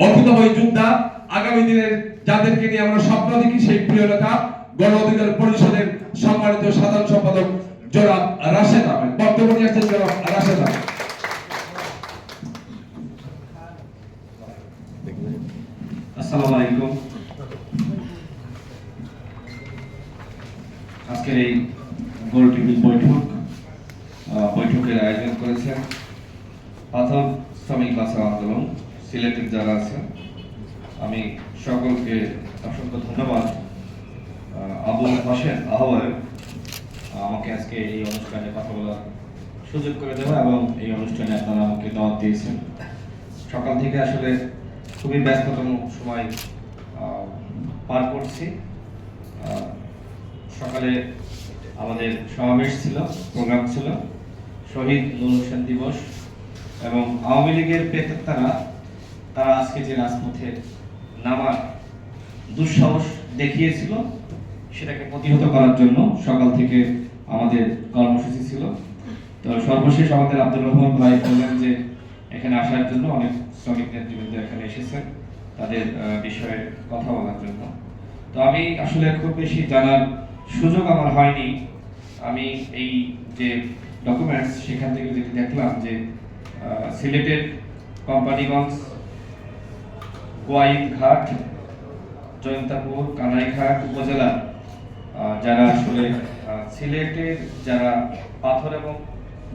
অকুতময় যোদ্ধা, আগামী দিনের যাদেরকে নিয়ে আমরা স্বপ্ন দেখি সেই প্রিয় নেতা গণ অধিকার পরিষদের সম্মানিত সাধারণ সম্পাদক জনাব রাশেদ আহমেদ। বক্তব্য নিয়ে আসছেন জনাব রাশেদ আহমেদ। আসসালামু আলাইকুম। আজকের এই গোল টেবিল বৈঠকের আয়োজন করেছেন পাথর শ্রমিক বাঁচাও আন্দোলন সিলেটের যারা আছেন। আমি সকলকে অসংখ্য ধন্যবাদ। আবুল হোসেন আহ্বায়ক আমাকে আজকে এই অনুষ্ঠানে কথা বলার সুযোগ করে দেওয়া এবং এই অনুষ্ঠানে আপনারা আমাকে দাওয়াত দিয়েছেন। সকাল থেকে আসলে খুবই ব্যস্ততম সময় পার করছি। সকালে আমাদের সমাবেশ ছিল, প্রোগ্রাম ছিল, শহীদ নূর হোসেন দিবস এবং আওয়ামী লীগের প্রেতাত্মারা তারা আজকে যে রাজপথে নামার দুঃসাহস দেখিয়েছিল সেটাকে প্রতিহত করার জন্য সকাল থেকে আমাদের কর্মসূচি ছিল। তো সর্বশেষ আমাদের আব্দুর রহমান ভাই বললেন যে এখানে আসার জন্য অনেক শ্রমিক নেতৃবৃন্দ এখানে এসেছেন তাদের বিষয়ে কথা বলার জন্য। তো আমি আসলে খুব বেশি জানার সুযোগ আমার হয়নি। আমি এই যে ডকুমেন্টস সেখান থেকে যেটি দেখলাম যে সিলেটের কোম্পানিগঞ্জ, গোয়াইনঘাট, জয়ন্তাপুর, কানাইঘাট উপজেলা যারা আসলে সিলেটের যারা পাথর এবং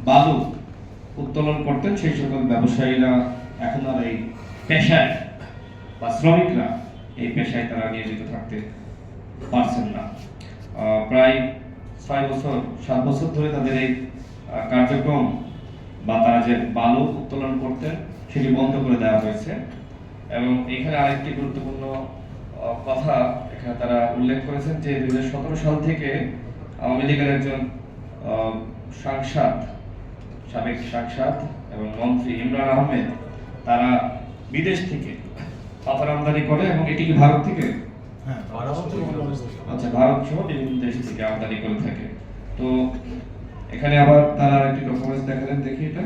বালু উত্তোলন করতেন সেই সকল ব্যবসায়ীরা এখন আর এই পেশায় বা শ্রমিকরা এই পেশায় তারা নিয়োজিত থাকতে পারছেন না। প্রায় 6-7 বছর ধরে তাদের এই কার্যক্রম বা তারা যে বালু উত্তোলন করতেন সেটি বন্ধ করে দেওয়া হয়েছে। এবং এখানে আরেকটি গুরুত্বপূর্ণ কথা এখানে তারা উল্লেখ করেছেন যে 2017 সাল থেকে আওয়ামী লীগের একজন সাবেক সাংসদ এবং মন্ত্রী ইমরান আহমেদ তারা বিদেশ থেকে পাথর আমদানি করে এবং এটি কি ভারত থেকে? আচ্ছা, ভারত সহ বিভিন্ন দেশ থেকে আমদানি করে থাকে। তো এখানে আবার তারা একটি ডকুমেন্টস দেখালেন, দেখি এটা।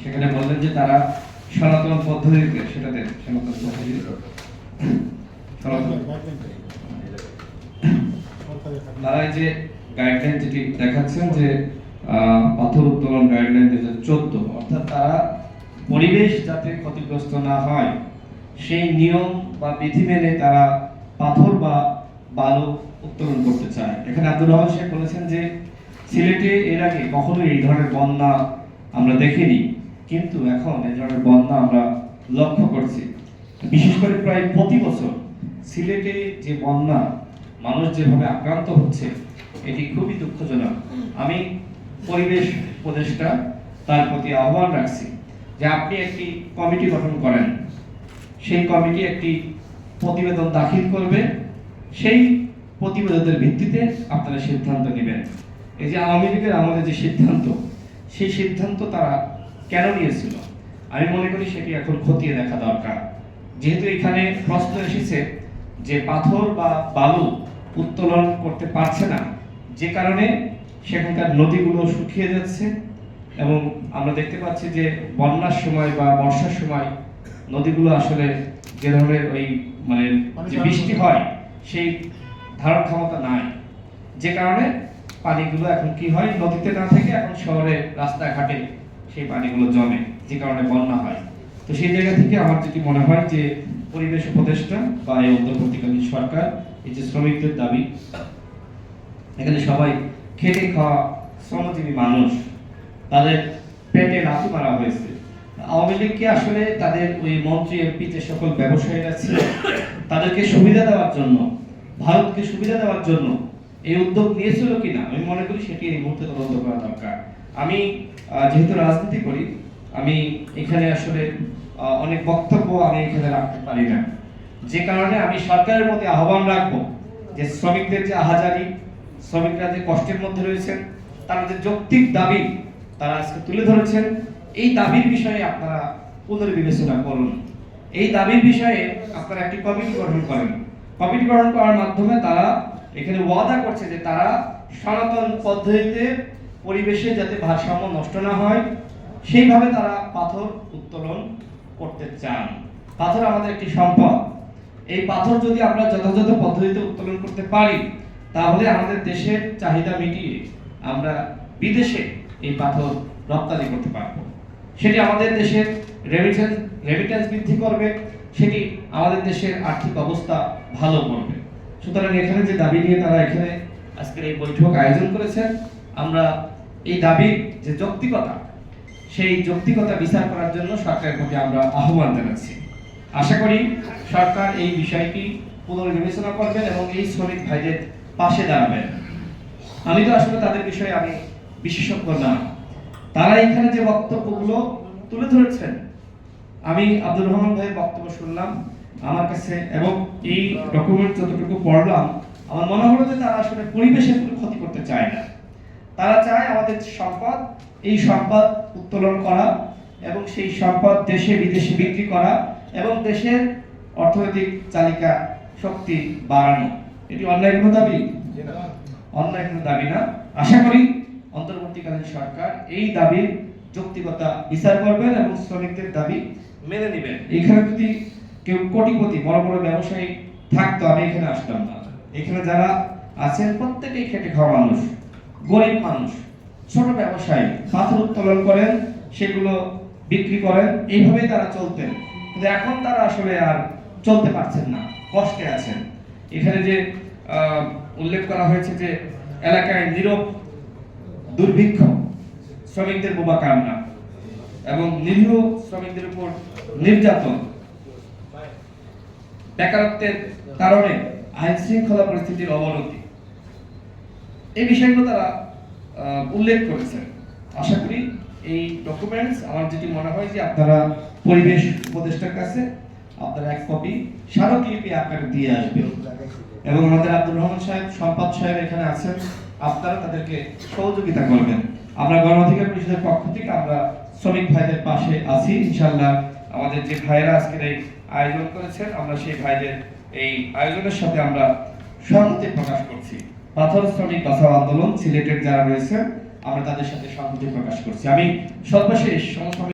সেখানে বললেন যে তারা সনাতন পদ্ধতিতে তারা এই যে গাইডলাইন যেটি দেখাচ্ছেন যে পাথর উত্তোলন গাইডলাইন 2014, অর্থাৎ তারা পরিবেশ যাতে ক্ষতিগ্রস্ত না হয় সেই নিয়ম বা বিধি মেনে তারা পাথর বা বালু উত্তোলন করতে চায়। এখানে আব্দুর রহমান শেখ বলেছেন যে সিলেটে এর আগে কখনো এই ধরনের বন্যা আমরা দেখিনি, কিন্তু এখন এই ধরনের বন্যা আমরা লক্ষ্য করছি। বিশেষ করে প্রায় প্রতি বছর সিলেটে যে বন্যা মানুষ যেভাবে আক্রান্ত হচ্ছে এটি খুবই দুঃখজনক। আমি পরিবেশ উপদেষ্টা তার প্রতি আহ্বান রাখছি যে আপনি একটি কমিটি গঠন করেন, সেই কমিটি একটি প্রতিবেদন দাখিল করবে, সেই প্রতিবেদনের ভিত্তিতে আপনারা সিদ্ধান্ত নেবেন। এই যে আওয়ামী লীগের আমাদের যে সিদ্ধান্ত, সেই সিদ্ধান্ত তারা কেন নিয়েছিল আমি মনে করি সেটি এখন খতিয়ে দেখা দরকার। যেহেতু এখানে প্রশ্ন এসেছে যে পাথর বা বালু উত্তোলন করতে পারছে না, যে কারণে সেখানকার নদীগুলো শুকিয়ে যাচ্ছে এবং আমরা দেখতে পাচ্ছি যে বন্যার সময় বা বর্ষার সময় নদীগুলো আসলে যে ধরনের ওই যে বৃষ্টি হয় সেই ধারণ ক্ষমতা নাই, যে কারণে পানিগুলো এখন কি হয় নদীতে না থেকে এখন শহরে রাস্তাঘাটে সেই পানিগুলো জমে, যে কারণে বন্যা হয়। তো সেই জায়গা থেকে আমার যেটি মনে হয় যে পরিবেশ উপদেষ্টা বা এই অন্তর্বর্তীকালীন সরকার এই যে শ্রমিকদের দাবি, এখানে সবাই খেটে খাওয়া শ্রমজীবী মানুষ, তাদের পেটে লাথি মারা হয়েছে। আওয়ামী লীগকে আসলে তাদের ওই মন্ত্রী এমপি যে সকল ব্যবসায়ীরা ছিল তাদেরকে সুবিধা দেওয়ার জন্য, ভারতকে সুবিধা দেওয়ার জন্য এই উদ্যোগ নিয়েছিল কিনা আমি মনে করি সেটি এই মুহূর্তে তদন্ত করা দরকার। আমি যেহেতু রাজনীতি করি, আমি এখানে আসলে অনেক বক্তব্য আমি এখানে রাখতে পারি না, যে কারণে আমি সরকারের প্রতি আহ্বান রাখবো যে শ্রমিকদের যে আহাজারি, শ্রমিকরা যে কষ্টের মধ্যে রয়েছেন, তারা যে যৌক্তিক দাবি তারা আজকে তুলে ধরেছেন, এই দাবির বিষয়ে আপনারা পুনর্বিবেচনা করুন। এই দাবির বিষয়ে আপনারা একটি কমিটি গঠন করেন। কমিটি গঠন করার মাধ্যমে তারা এখানে ওয়াদা করছে যে তারা সনাতন পদ্ধতিতে পরিবেশে যাতে ভারসাম্য নষ্ট না হয় সেইভাবে তারা পাথর উত্তোলন করতে চান। পাথর আমাদের একটি সম্পদ। এই পাথর যদি আমরা যথাযথ পদ্ধতিতে উত্তোলন করতে পারি, তাহলে আমাদের দেশের চাহিদা মিটিয়ে আমরা বিদেশে এই পাথর রপ্তানি করতে পারবো। সেটি আমাদের দেশের রেমিটেন্স বৃদ্ধি করবে, সেটি আমাদের দেশের আর্থিক অবস্থা ভালো করবে। সুতরাং এখানে যে দাবি নিয়ে তারা এখানে আজকের এই বৈঠক আয়োজন করেছেন, আমরা এই দাবির যে যৌক্তিকতা, সেই যৌক্তিকতা বিচার করার জন্য সরকারের প্রতি আমরা আহ্বান জানাচ্ছি। আশা করি সরকার এই বিষয়টি পুনর্বিবেচনা করবেন এবং এই শ্রমিক ভাইদের পাশে দাঁড়াবেন। আমি তো আসলে তাদের বিষয়ে আমি বিশেষজ্ঞ না, তারা এখানে যে বক্তব্যগুলো তুলে ধরেছেন, আমি আব্দুর রহমান ভাইয়ের বক্তব্য শুনলাম, আমার কাছে এবং এই ডকুমেন্ট যতটুকু পড়লাম, আমার মনে হলো যে তারা আসলে পরিবেশের কোনো ক্ষতি করতে চায় না। তারা চায় আমাদের সম্পদ, এই সম্পদ উত্তোলন করা এবং সেই সম্পদ দেশে বিদেশে বিক্রি করা এবং দেশের অর্থনৈতিক চালিকা শক্তি বাড়ানো। এটি অন্যায় কোনো দাবি? অন্যায় কোনো দাবি না। আশা করি অন্তর্বর্তীকালীন সরকার এই দাবির যৌক্তিকতা বিচার করবেন এবং শ্রমিকদের দাবি মেনে নেবেন। এখানে যদি কেউ কোটিপতি বড় বড় ব্যবসায়ী থাকতো, আমি এখানে আসতাম না। এখানে যারা আছেন প্রত্যেকেই খেটে খাওয়া মানুষ, গরিব মানুষ, ছোট ব্যবসায়ী, পাথর উত্তোলন করেন, সেগুলো বিক্রি করেন, এইভাবেই তারা চলতেন। কিন্তু এখন তারা আসলে আর চলতে পারছেন না, কষ্টে আছেন। এখানে যে উল্লেখ করা হয়েছে যে এলাকায় নীরব দুর্ভিক্ষ, শ্রমিকদের বোবা কান্না এবং নিরীহ শ্রমিকদের উপর নির্যাতন, বেকারত্বের কারণে আইন শৃঙ্খলা পরিস্থিতির অবনতি, এই বিষয়গুলো তারা উল্লেখ করেছেন। আশা করি এই ডকুমেন্টস, আমার যেটি মনে হয় যে আপনারা পরিবেশ উপদেষ্টার কাছে আপনারা এক কপি স্মারকলিপি আকারে দিয়ে আসবেন এবং আমাদের আব্দুর রহমান সাহেব, সম্পদ সাহেব এখানে আছেন, আপনারা তাদেরকে সহযোগিতা করবেন। আমরা গণ অধিকার পরিষদের পক্ষ থেকে আমরা শ্রমিক ভাইদের পাশে আছি ইনশাআল্লাহ। আমাদের যে ভাইরা আজকের এই আয়োজন করেছেন, আমরা সেই ভাইদের এই আয়োজনের সাথে আমরা সংহতি প্রকাশ করছি। পাথর শ্রমিক বাঁচাও আন্দোলন সিলেটের যারা রয়েছে, আমরা তাদের সাথে সংহতি প্রকাশ করছি। আমি সর্বশেষ